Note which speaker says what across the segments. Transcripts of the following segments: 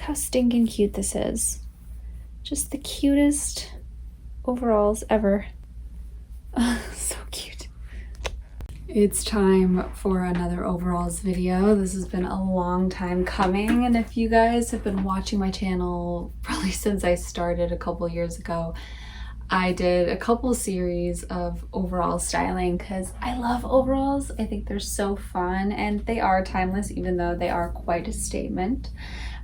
Speaker 1: how stinking cute this is. Just the cutest overalls ever. So cute. It's time for another overalls video. This has been a long time coming, and if you guys have been watching my channel probably since I started a couple years ago, I did a couple series of overall styling because I love overalls. I think they're so fun and they are timeless, even though they are quite a statement.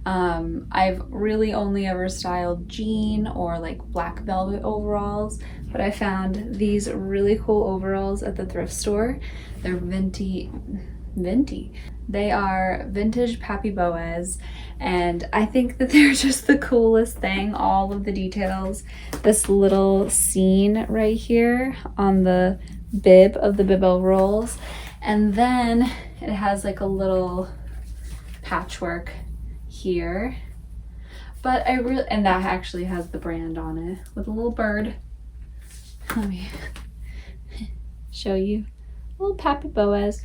Speaker 1: I've really only ever styled jean or like black velvet overalls, but I found these really cool overalls at the thrift store. They're venti. They are vintage Papy Boez, and I think that they're just the coolest thing. All of the details, this little scene right here on the bib of the bib overalls, and then it has like a little patchwork here, but and that actually has the brand on it with a little bird. Let me show you a little Papy Boez.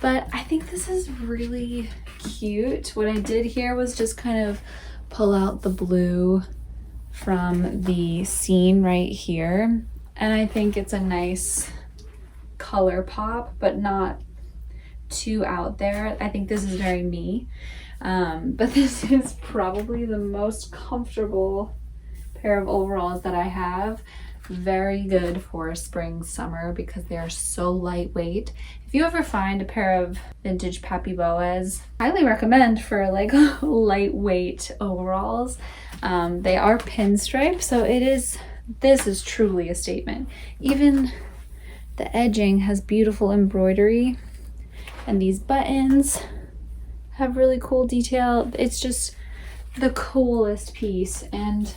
Speaker 1: But I think this is really cute. What I did here was just kind of pull out the blue from the scene right here, and I think it's a nice color pop, but not too out there. I think this is very me. But this is probably the most comfortable pair of overalls that I have. Very good for spring, summer because they are so lightweight. If you ever find a pair of vintage Papy Boez, highly recommend for like lightweight overalls. They are pinstripe, so this is truly a statement. Even the edging has beautiful embroidery, and these buttons have really cool detail. It's just the coolest piece, and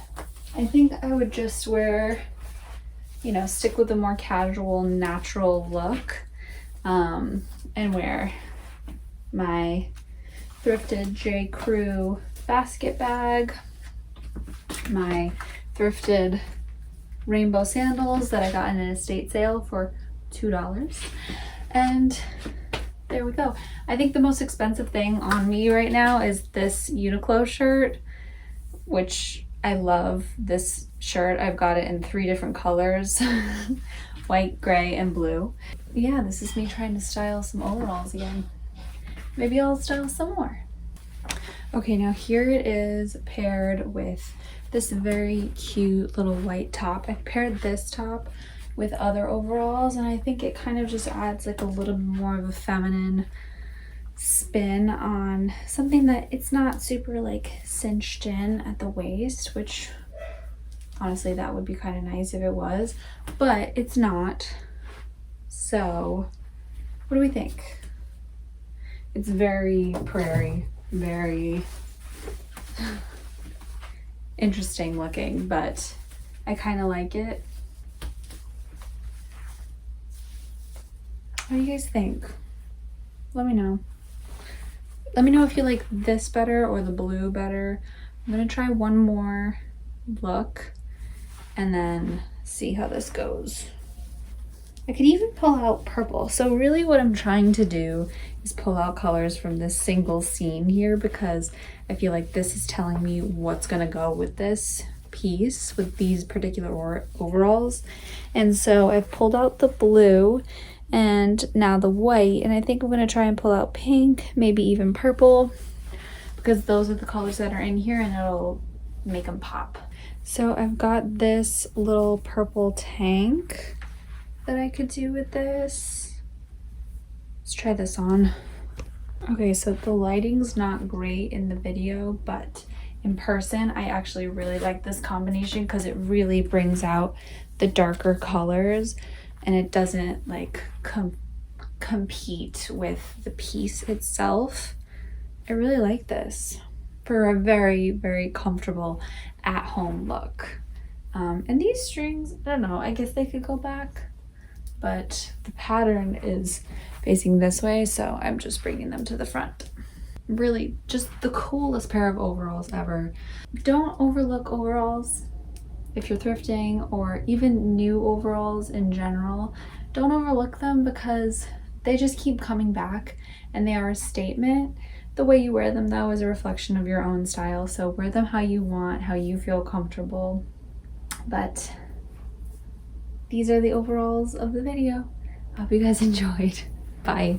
Speaker 1: I think I would just wear, stick with a more casual, natural look, and wear my thrifted J. Crew basket bag, my thrifted rainbow sandals that I got in an estate sale for $2, and there we go. I think the most expensive thing on me right now is this Uniqlo shirt, which I love this shirt. I've got it in 3 different colors, white, gray, and blue. Yeah, this is me trying to style some overalls again. Maybe I'll style some more. Okay, now here it is paired with this very cute little white top. I paired this top with other overalls, and I think it kind of just adds like a little more of a feminine spin on something that it's not super like cinched in at the waist, which honestly that would be kind of nice if it was, but it's not. So what do we think? It's very prairie, very interesting looking, but I kind of like it. What do you guys think? Let me know. Let me know if you like this better or the blue better. I'm gonna try one more look and then see how this goes. I could even pull out purple. So really what I'm trying to do is pull out colors from this single scene here, because I feel like this is telling me what's gonna go with this piece, with these particular overalls. And so I've pulled out the blue and now the white, and I think I'm gonna try and pull out pink, maybe even purple, because those are the colors that are in here and it'll make them pop. So I've got this little purple tank that I could do with this. Let's try this on. Okay, so the lighting's not great in the video, but in person I actually really like this combination because it really brings out the darker colors and it doesn't like compete with the piece itself. I really like this for a very, very comfortable at-home look. And these strings, I don't know, I guess they could go back, but the pattern is facing this way, so I'm just bringing them to the front. Really just the coolest pair of overalls ever. Don't overlook overalls if you're thrifting, or even new overalls in general. Don't overlook them because they just keep coming back and they are a statement. The way you wear them though is a reflection of your own style, so wear them how you want, how you feel comfortable. But these are the overalls of the video. Hope you guys enjoyed. Bye.